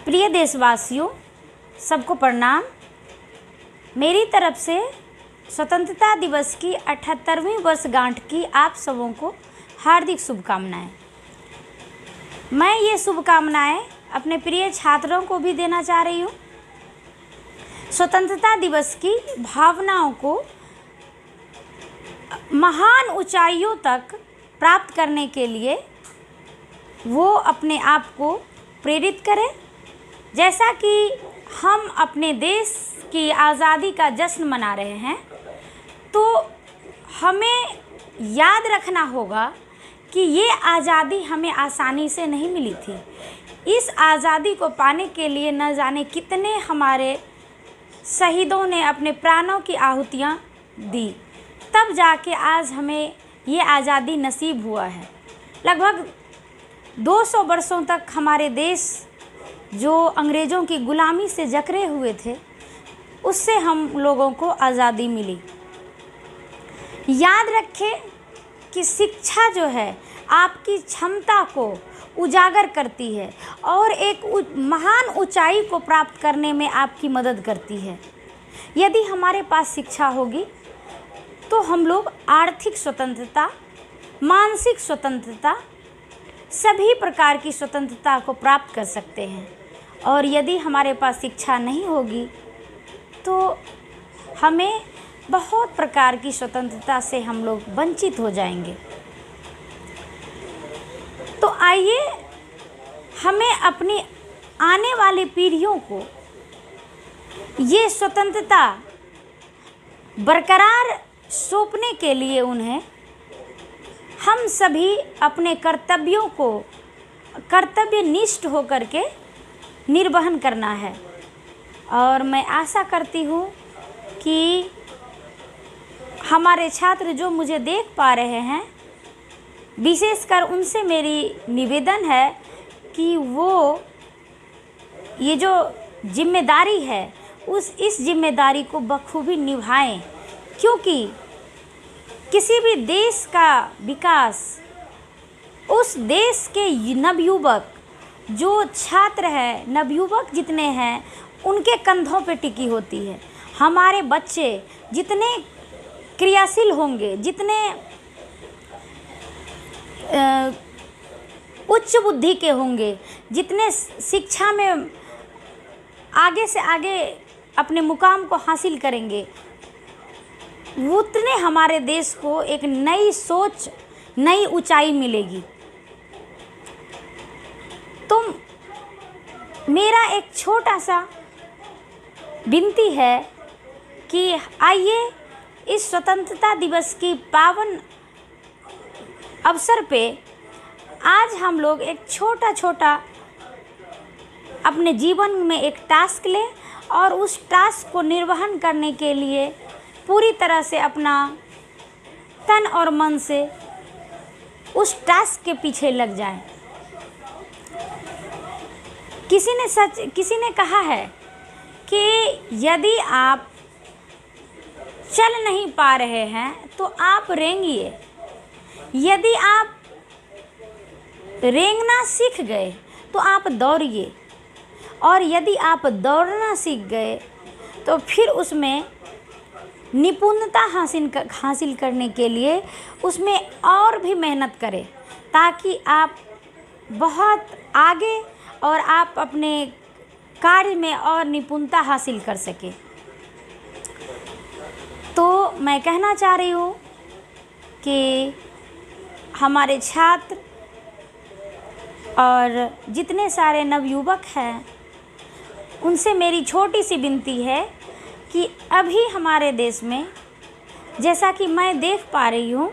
प्रिय देशवासियों, सबको प्रणाम। मेरी तरफ से स्वतंत्रता दिवस की 78वीं वर्षगांठ की आप सबों को हार्दिक शुभकामनाएं। मैं ये शुभकामनाएं अपने प्रिय छात्रों को भी देना चाह रही हूँ। स्वतंत्रता दिवस की भावनाओं को महान ऊंचाइयों तक प्राप्त करने के लिए वो अपने आप को प्रेरित करें। जैसा कि हम अपने देश की आज़ादी का जश्न मना रहे हैं, तो हमें याद रखना होगा कि ये आज़ादी हमें आसानी से नहीं मिली थी। इस आज़ादी को पाने के लिए न जाने कितने हमारे शहीदों ने अपने प्राणों की आहुतियाँ दी, तब जाके आज हमें ये आज़ादी नसीब हुआ है। लगभग 200 वर्षों तक हमारे देश जो अंग्रेज़ों की गुलामी से जकड़े हुए थे, उससे हम लोगों को आज़ादी मिली। याद रखें कि शिक्षा जो है आपकी क्षमता को उजागर करती है और एक महान ऊंचाई को प्राप्त करने में आपकी मदद करती है। यदि हमारे पास शिक्षा होगी तो हम लोग आर्थिक स्वतंत्रता, मानसिक स्वतंत्रता, सभी प्रकार की स्वतंत्रता को प्राप्त कर सकते हैं। और यदि हमारे पास शिक्षा नहीं होगी तो हमें बहुत प्रकार की स्वतंत्रता से हम लोग वंचित हो जाएंगे। तो आइए हमें अपनी आने वाली पीढ़ियों को ये स्वतंत्रता बरकरार सौंपने के लिए उन्हें हम सभी अपने कर्तव्यों को कर्तव्यनिष्ठ होकर के निर्वहन करना है। और मैं आशा करती हूँ कि हमारे छात्र जो मुझे देख पा रहे हैं, विशेषकर उनसे मेरी निवेदन है कि वो ये जो जिम्मेदारी है इस जिम्मेदारी को बखूबी निभाएं, क्योंकि किसी भी देश का विकास उस देश के नवयुवक जो छात्र हैं, नवयुवक जितने हैं, उनके कंधों पे टिकी होती है। हमारे बच्चे जितने क्रियाशील होंगे, जितने उच्च बुद्धि के होंगे, जितने शिक्षा में आगे से आगे अपने मुकाम को हासिल करेंगे, उतने हमारे देश को एक नई सोच, नई ऊंचाई मिलेगी। तो मेरा एक छोटा सा विनती है कि आइए इस स्वतंत्रता दिवस की पावन अवसर पे आज हम लोग एक छोटा अपने जीवन में एक टास्क लें और उस टास्क को निर्वहन करने के लिए पूरी तरह से अपना तन और मन से उस टास्क के पीछे लग जाएं। किसी ने कहा है कि यदि आप चल नहीं पा रहे हैं तो आप रेंगिए, यदि आप रेंगना सीख गए तो आप दौड़िए, और यदि आप दौड़ना सीख गए तो फिर उसमें निपुणता हासिल करने के लिए उसमें और भी मेहनत करें, ताकि आप बहुत आगे और आप अपने कार्य में और निपुणता हासिल कर सकें। तो मैं कहना चाह रही हूँ कि हमारे छात्र और जितने सारे नवयुवक हैं, उनसे मेरी छोटी सी विनती है कि अभी हमारे देश में, जैसा कि मैं देख पा रही हूँ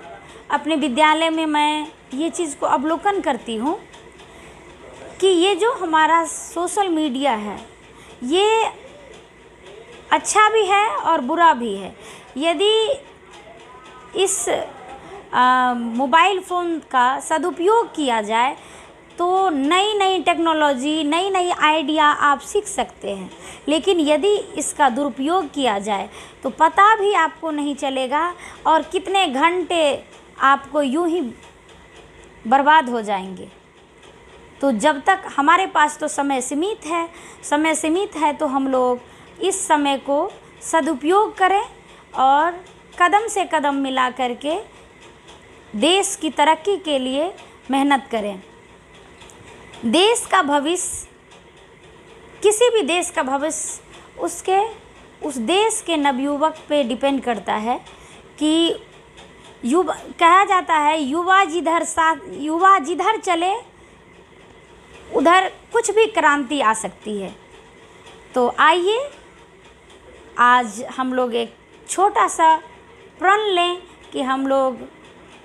अपने विद्यालय में, मैं ये चीज़ को अवलोकन करती हूँ कि ये जो हमारा सोशल मीडिया है, ये अच्छा भी है और बुरा भी है। यदि इस मोबाइल फ़ोन का सदुपयोग किया जाए तो नई नई टेक्नोलॉजी, नई नई आइडिया आप सीख सकते हैं। लेकिन यदि इसका दुरुपयोग किया जाए तो पता भी आपको नहीं चलेगा और कितने घंटे आपको यूं ही बर्बाद हो जाएंगे। तो जब तक हमारे पास तो समय सीमित है तो हम लोग इस समय को सदुपयोग करें और कदम से कदम मिला करके देश की तरक्की के लिए मेहनत करें। देश का भविष्य, किसी भी देश का भविष्य उस देश के नवयुवक पे डिपेंड करता है कि कहा जाता है युवा जिधर चले उधर कुछ भी क्रांति आ सकती है। तो आइए आज हम लोग एक छोटा सा प्रण लें कि हम लोग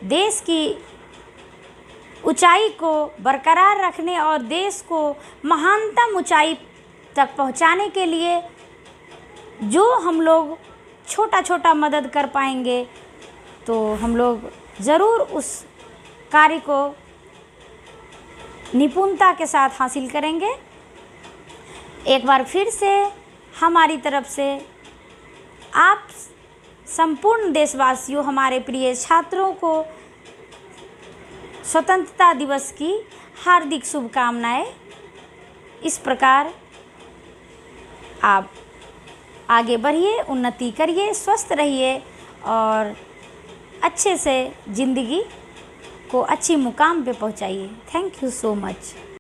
देश की ऊंचाई को बरकरार रखने और देश को महानतम ऊंचाई तक पहुंचाने के लिए जो हम लोग छोटा छोटा मदद कर पाएंगे तो हम लोग ज़रूर उस कार्य को निपुणता के साथ हासिल करेंगे। एक बार फिर से हमारी तरफ से आप संपूर्ण देशवासियों, हमारे प्रिय छात्रों को स्वतंत्रता दिवस की हार्दिक शुभकामनाएं। इस प्रकार आप आगे बढ़िए, उन्नति करिए, स्वस्थ रहिए और अच्छे से ज़िंदगी को अच्छी मुकाम पे पहुंचाइए। Thank you so much.